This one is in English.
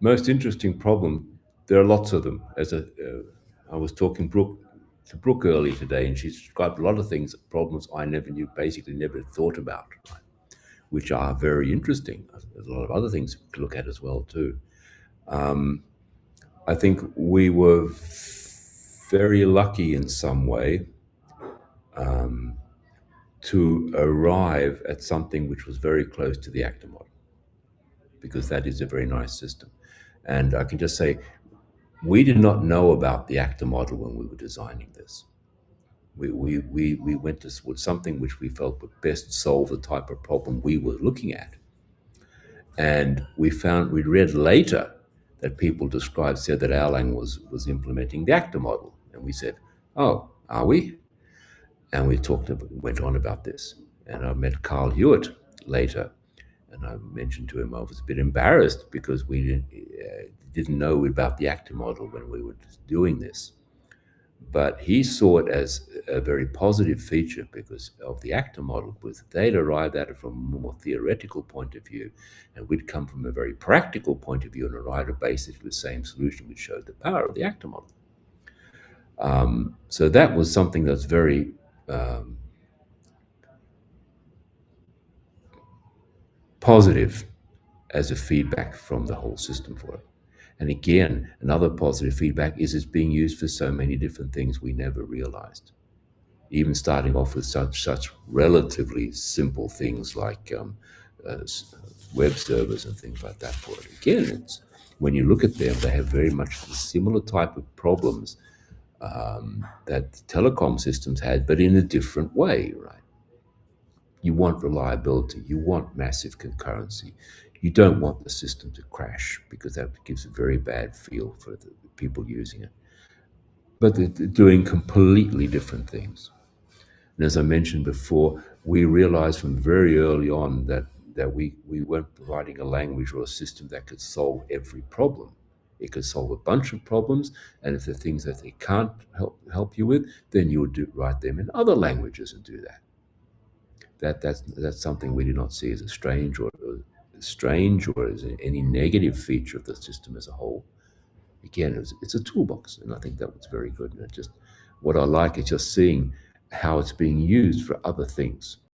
Most interesting problem. There are lots of them. I was talking to Brooke earlier today, and she described a lot of things, problems I never knew, basically never thought about, right? Which are very interesting. There's a lot of other things to look at as well too. I think we were very lucky in some way to arrive at something which was very close to the actor model, because that is a very nice system. And I can just say, we did not know about the actor model when we were designing this. We went with something which we felt would best solve the type of problem we were looking at. And we read later that people said that Erlang was implementing the actor model. And we said, oh, are we? And went on about this. And I met Carl Hewitt later, and I mentioned to him I was a bit embarrassed because we didn't know about the actor model when we were doing this. But he saw it as a very positive feature because of the actor model, because they'd arrived at it from a more theoretical point of view, and we'd come from a very practical point of view and arrived at basically the same solution, which showed the power of the actor model. So that was something that's very positive as a feedback from the whole system for it. And again, another positive feedback is it's being used for so many different things we never realized. Even starting off with such relatively simple things like web servers and things like that for it. Again, when you look at them, they have very much the similar type of problems that telecom systems had, but in a different way, right? You want reliability, you want massive concurrency. You don't want the system to crash because that gives a very bad feel for the people using it. But they're doing completely different things. And as I mentioned before, we realized from very early on that we weren't providing a language or a system that could solve every problem. It could solve a bunch of problems, and if there are things that it can't help you with, then you would write them in other languages and do that. That's something we do not see as a strange or as any negative feature of the system as a whole. Again, it's a toolbox, and I think that was very good. And what I like is just seeing how it's being used for other things.